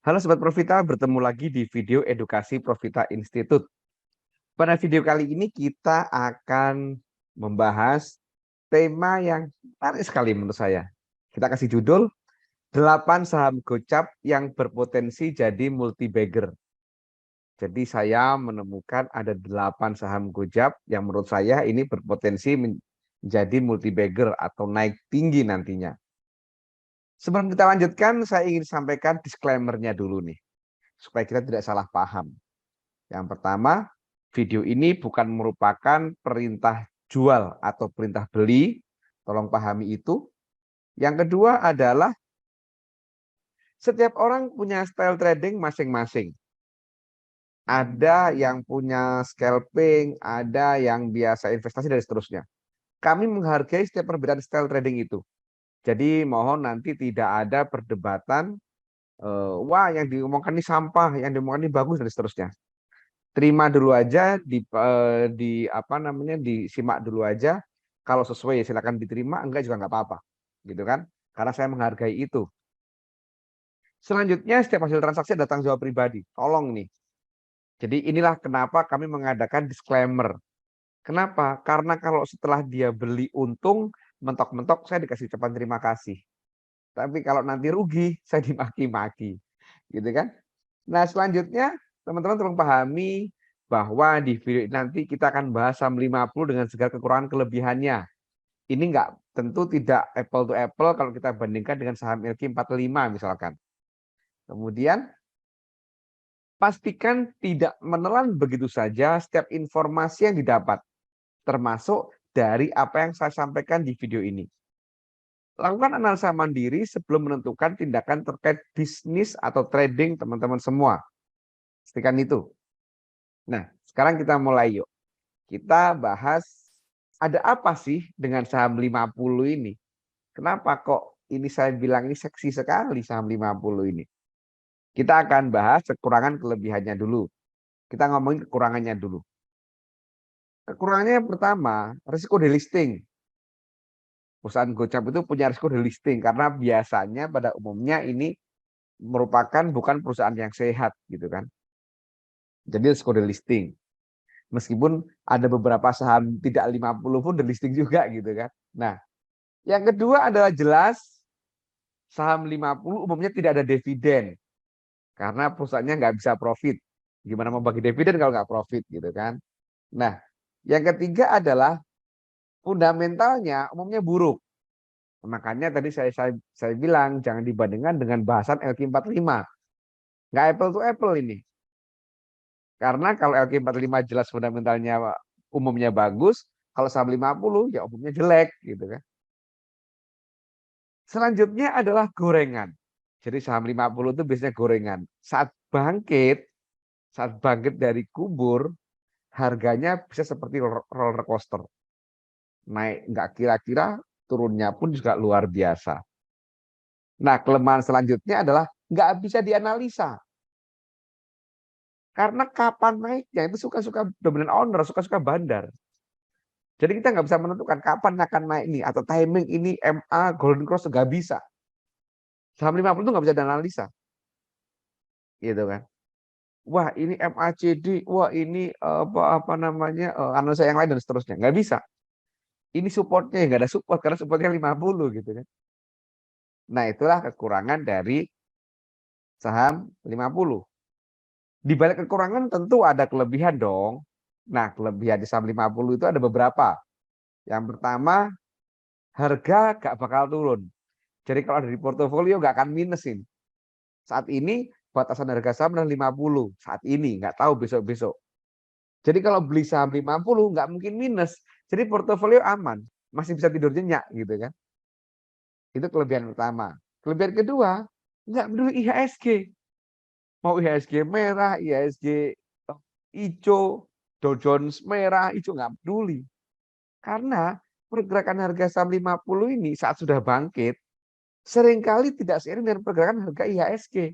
Halo Sobat Profita, bertemu lagi di video edukasi Profita Institute. Pada video kali ini kita akan membahas tema yang menarik sekali menurut saya. Kita kasih judul 8 saham gocap yang berpotensi jadi multi-bagger. Jadi saya menemukan ada 8 saham gocap yang menurut saya ini berpotensi menjadi multi-bagger atau naik tinggi nantinya. Sebelum kita lanjutkan, saya ingin sampaikan disclaimer-nya dulu nih, supaya kita tidak salah paham. Yang pertama, video ini bukan merupakan perintah jual atau perintah beli, tolong pahami itu. Yang kedua adalah setiap orang punya style trading masing-masing. Ada yang punya scalping, ada yang biasa investasi dan seterusnya. Kami menghargai setiap perbedaan style trading itu. Jadi mohon nanti tidak ada perdebatan, wah yang diomongkan ini sampah, yang diomongkan ini bagus dan seterusnya. Terima dulu aja disimak dulu aja. Kalau sesuai silakan diterima, enggak juga enggak apa-apa. Gitu kan? Karena saya menghargai itu. Selanjutnya setiap hasil transaksi ada tanggung jawab pribadi. Tolong nih. Jadi inilah kenapa kami mengadakan disclaimer. Kenapa? Karena kalau setelah dia beli untung, mentok-mentok saya dikasih ucapan terima kasih. Tapi kalau nanti rugi, saya dimaki-maki. Gitu kan? Nah, selanjutnya teman-teman tolong pahami bahwa di video nanti kita akan bahas saham 50 dengan segala kekurangan kelebihannya. Ini enggak tentu tidak apple to apple kalau kita bandingkan dengan saham LQ45 misalkan. Kemudian pastikan tidak menelan begitu saja setiap informasi yang didapat, termasuk dari apa yang saya sampaikan di video ini. Lakukan analisa mandiri sebelum menentukan tindakan terkait bisnis atau trading teman-teman semua. Pastikan itu. Nah, sekarang kita mulai yuk. Kita bahas ada apa sih dengan saham 50 ini? Kenapa kok ini saya bilang ini seksi sekali saham 50 ini? Kita akan bahas kekurangan kelebihannya dulu. Kita ngomongin kekurangannya dulu. Kekurangannya yang pertama, risiko delisting. Perusahaan gocap itu punya risiko delisting karena biasanya pada umumnya ini merupakan bukan perusahaan yang sehat gitu kan. Jadi risiko delisting. Meskipun ada beberapa saham tidak 50 pun delisting juga gitu kan. Nah, yang kedua adalah jelas saham 50 umumnya tidak ada dividen karena perusahaannya nggak bisa profit. Gimana mau bagi dividen kalau nggak profit gitu kan. Nah, yang ketiga adalah fundamentalnya umumnya buruk. Makanya tadi saya bilang jangan dibandingkan dengan bahasan LQ45. Nggak apple to apple ini. Karena kalau LQ45 jelas fundamentalnya umumnya bagus, kalau saham 50 ya umumnya jelek gitu kan. Selanjutnya adalah gorengan. Jadi saham 50 itu biasanya gorengan. Saat bangkit dari kubur, harganya bisa seperti roller coaster. Naik nggak kira-kira, turunnya pun juga luar biasa. Nah, kelemahan selanjutnya adalah nggak bisa dianalisa. Karena kapan naiknya itu suka-suka dominan owner, suka-suka bandar. Jadi kita nggak bisa menentukan kapan akan naik ini atau timing ini MA Golden Cross nggak bisa. Saham 50 itu nggak bisa dianalisa, gitu kan? Wah ini MACD, wah ini apa namanya analisa yang lain dan seterusnya nggak bisa. Ini supportnya nggak ada support karena supportnya 50 gitu kan. Nah itulah kekurangan dari saham 50. Di balik kekurangan tentu ada kelebihan dong. Nah kelebihan di saham 50 itu ada beberapa. Yang pertama harga gak bakal turun. Jadi kalau ada di portofolio nggak akan minusin. Saat ini batasan harga saham adalah 50. Saat ini nggak tahu besok-besok. Jadi kalau beli saham 50 nggak mungkin minus. Jadi portofolio aman, masih bisa tidur nyenyak gitu kan. Itu kelebihan pertama. Kelebihan kedua, nggak peduli IHSG. Mau IHSG merah, IHSG hijau, Dow Jones merah, hijau nggak peduli. Karena pergerakan harga saham 50 ini saat sudah bangkit, seringkali tidak seiring dengan pergerakan harga IHSG.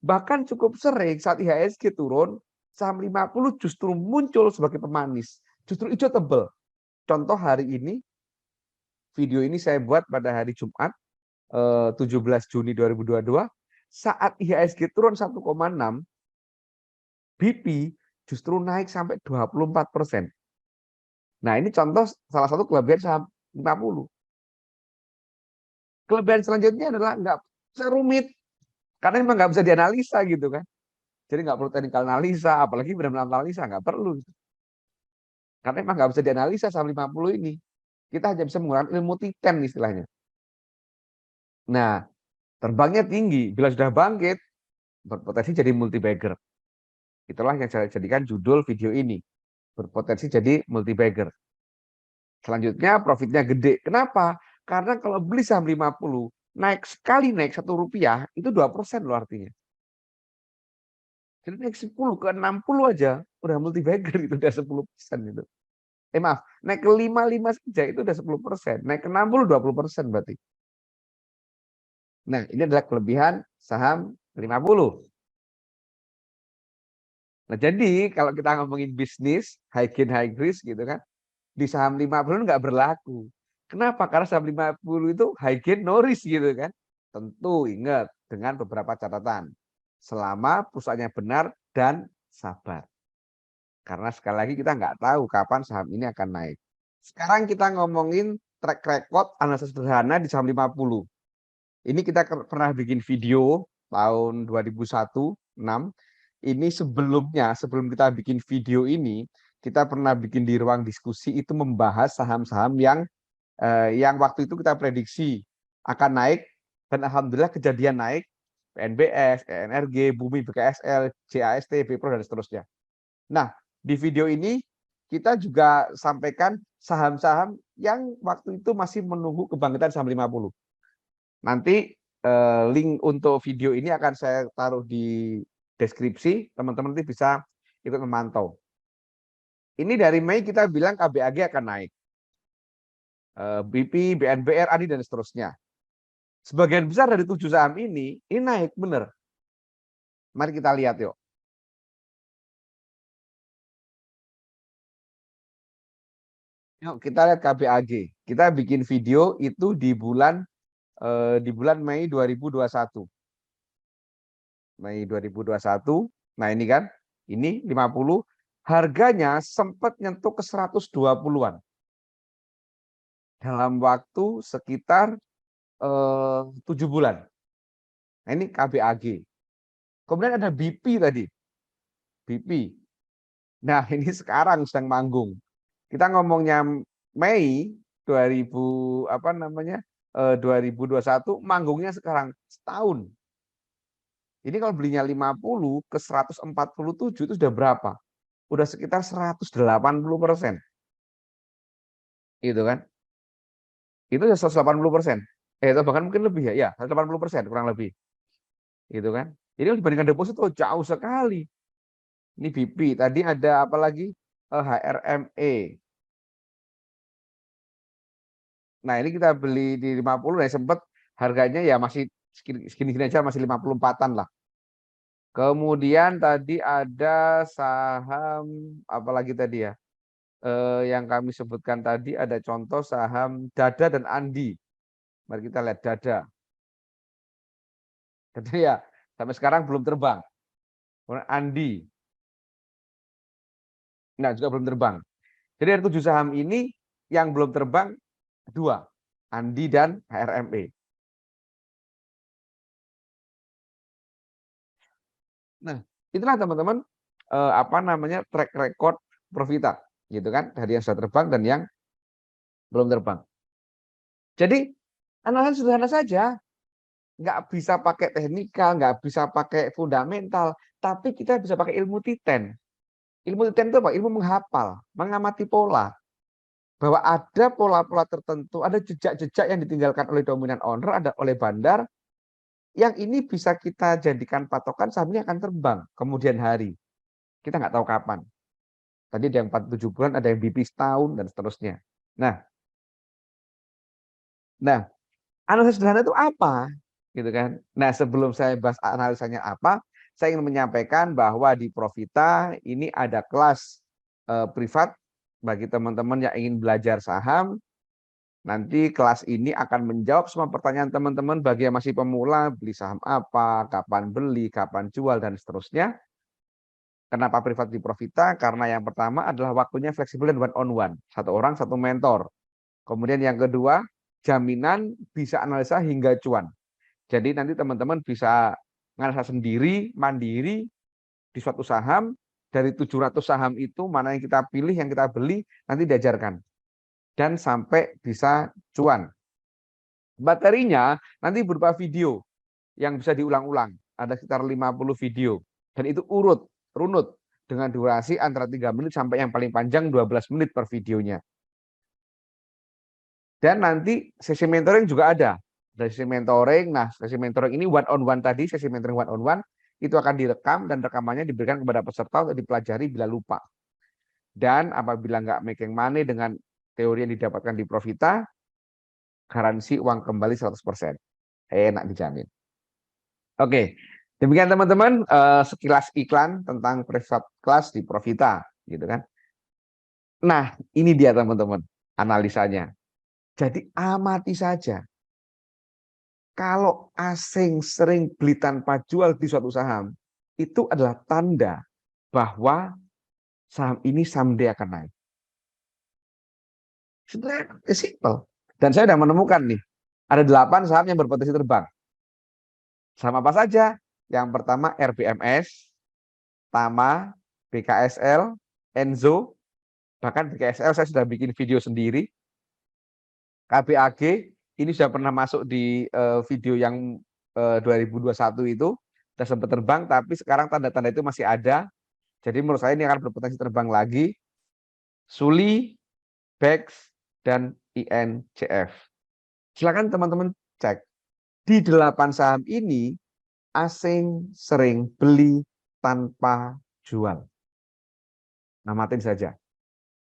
Bahkan cukup sering saat IHSG turun, saham 50 justru muncul sebagai pemanis. Justru hijau tebal. Contoh hari ini, video ini saya buat pada hari Jumat 17 Juni 2022. saat IHSG turun 1,6, BP justru naik sampai 24%. Nah, ini contoh salah satu kelebihan saham 50. Kelebihan selanjutnya adalah nggak serumit, karena memang nggak bisa dianalisa gitu kan. Jadi nggak perlu technical analisa, apalagi benar-benar analisa, nggak perlu. Karena memang nggak bisa dianalisa saham 50 ini. Kita hanya bisa menggunakan ilmu titen istilahnya. Nah, terbangnya tinggi. Bila sudah bangkit, berpotensi jadi multi bagger. Itulah yang saya jadikan judul video ini. Berpotensi jadi multi bagger. Selanjutnya profitnya gede. Kenapa? Karena kalau beli saham 50, naik sekali naik Rp1, itu 2% loh artinya. Jadi naik 10 ke 60 aja, udah multi bagger itu udah 10% itu. Maaf, naik ke 55 saja itu udah 10%. Naik ke 60, 20% berarti. Nah, ini adalah kelebihan saham 50. Nah, jadi kalau kita ngomongin bisnis, high gain, high risk gitu kan, di saham 50 nggak berlaku. Kenapa? Karena saham 50 itu high gain, no risk gitu kan. Tentu ingat dengan beberapa catatan. Selama perusahaannya benar dan sabar. Karena sekali lagi kita nggak tahu kapan saham ini akan naik. Sekarang kita ngomongin track record analisa sederhana di saham 50. Ini kita pernah bikin video tahun 2001, 6. Ini sebelumnya, sebelum kita bikin video ini, kita pernah bikin di ruang diskusi itu membahas saham-saham yang waktu itu kita prediksi akan naik dan alhamdulillah kejadian naik. PNBS, ENRG, Bumi, BKSL, JAST, Bpro dan seterusnya. Nah, di video ini kita juga sampaikan saham-saham yang waktu itu masih menunggu kebangkitan saham 50. Nanti link untuk video ini akan saya taruh di deskripsi, teman-teman nanti bisa ikut memantau. Ini dari Mei kita bilang KBAG akan naik. BP, BNBR, ADI, dan seterusnya. Sebagian besar dari 7 saham ini naik benar. Mari kita lihat yuk. Yuk kita lihat KBAG. Kita bikin video itu di bulan Mei 2021. Mei 2021. Nah, ini kan, ini 50, harganya sempat nyentuh ke 120-an. Dalam waktu sekitar 7 bulan. Nah, ini KBAG. Kemudian ada BP tadi. BP. Nah, ini sekarang sedang manggung. Kita ngomongnya Mei 2021, manggungnya sekarang setahun. Ini kalau belinya 50 ke 147 itu sudah berapa? Udah sekitar 180%. Gitu kan? Itu sudah 180%. Itu bahkan mungkin lebih ya, 180% kurang lebih. Gitu kan? Jadi dibandingkan deposito jauh sekali. Ini BP, tadi ada apa lagi? HRME. Nah, ini kita beli di 50, nah sempat harganya ya masih segini-gini aja, masih 54-an lah. Kemudian tadi ada saham apalagi tadi ya, yang kami sebutkan tadi ada contoh saham Dada dan Andi. Mari kita lihat Dada. Jadi ya sampai sekarang belum terbang. Kemudian Andi, nah juga belum terbang. Jadi dari 7 saham ini yang belum terbang 2, Andi dan HRME. Nah, itulah teman-teman track record Profita, gitu kan, dari yang sudah terbang dan yang belum terbang. Jadi analisa sederhana saja, nggak bisa pakai teknikal, nggak bisa pakai fundamental, tapi kita bisa pakai ilmu titen. Ilmu titen itu apa? Ilmu menghafal, mengamati pola. Bahwa ada pola-pola tertentu, ada jejak-jejak yang ditinggalkan oleh dominan owner, ada oleh bandar, yang ini bisa kita jadikan patokan saham ini akan terbang kemudian hari. Kita nggak tahu kapan. Tadi ada yang 47 bulan, ada yang BP setahun, dan seterusnya. Nah, analisa sederhana itu apa? Gitu kan. Nah, sebelum saya bahas analisanya apa, saya ingin menyampaikan bahwa di Profita ini ada kelas privat bagi teman-teman yang ingin belajar saham. Nanti kelas ini akan menjawab semua pertanyaan teman-teman bagi yang masih pemula, beli saham apa, kapan beli, kapan jual, dan seterusnya. Kenapa privat di Profita? Karena yang pertama adalah waktunya fleksibel dan one on one. Satu orang, satu mentor. Kemudian yang kedua, jaminan bisa analisa hingga cuan. Jadi nanti teman-teman bisa analisa sendiri, mandiri di suatu saham. Dari 700 saham itu, mana yang kita pilih, yang kita beli, nanti diajarkan. Dan sampai bisa cuan. Materinya nanti berupa video yang bisa diulang-ulang. Ada sekitar 50 video. Dan itu runut dengan durasi antara 3 menit sampai yang paling panjang 12 menit per videonya. Dan nanti sesi mentoring juga ada. Dari sesi mentoring, nah sesi mentoring ini one on one tadi, sesi mentoring one on one itu akan direkam dan rekamannya diberikan kepada peserta untuk dipelajari bila lupa. Dan apabila nggak making money dengan teori yang didapatkan di Profita, garansi uang kembali 100%. Enak dijamin. Oke, demikian teman-teman sekilas iklan tentang private class di Profita, gitu kan. Nah, ini dia teman-teman analisanya. Jadi amati saja. Kalau asing sering beli tanpa jual di suatu saham, itu adalah tanda bahwa saham ini someday akan naik. Sebenarnya simple. Dan saya sudah menemukan nih, ada 8 saham yang berpotensi terbang. Saham apa saja? Yang pertama RBMS, Tama, BKSL, Enzo, bahkan BKSL saya sudah bikin video sendiri. KBAG, ini sudah pernah masuk di video yang 2021 itu, sudah sempat terbang, tapi sekarang tanda-tanda itu masih ada. Jadi menurut saya ini akan berpotensi terbang lagi. Suli, BEX, dan INCF. Silakan teman-teman cek. Di 8 saham ini, asing sering beli tanpa jual. Namatin saja.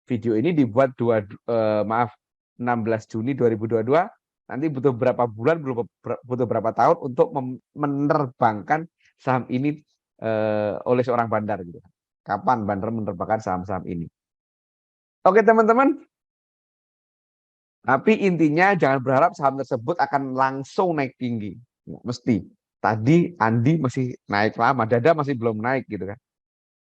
Video ini dibuat 16 Juni 2022. Nanti butuh berapa bulan, butuh berapa tahun untuk menerbangkan saham ini oleh seorang bandar gitu. Kapan bandar menerbangkan saham-saham ini? Oke teman-teman. Tapi intinya jangan berharap saham tersebut akan langsung naik tinggi. Mesti. Tadi Andi masih naik lama, Dada masih belum naik gitu kan.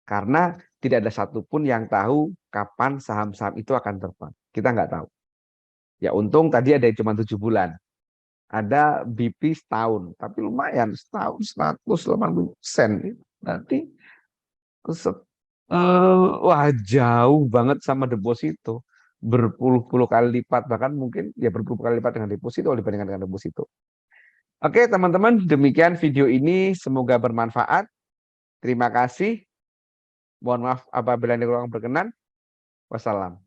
Karena tidak ada satupun yang tahu kapan saham-saham itu akan terbang. Kita nggak tahu. Ya untung tadi ada yang cuma 7 bulan. Ada BP setahun, tapi lumayan setahun 180 sen. Nanti wah jauh banget sama deposito. Berpuluh-puluh kali lipat, bahkan mungkin ya berpuluh kali lipat dengan deposito dibandingkan dengan deposito. Oke teman-teman, demikian video ini, semoga bermanfaat. Terima kasih. Mohon maaf apabila ada kurang berkenan. Wassalam.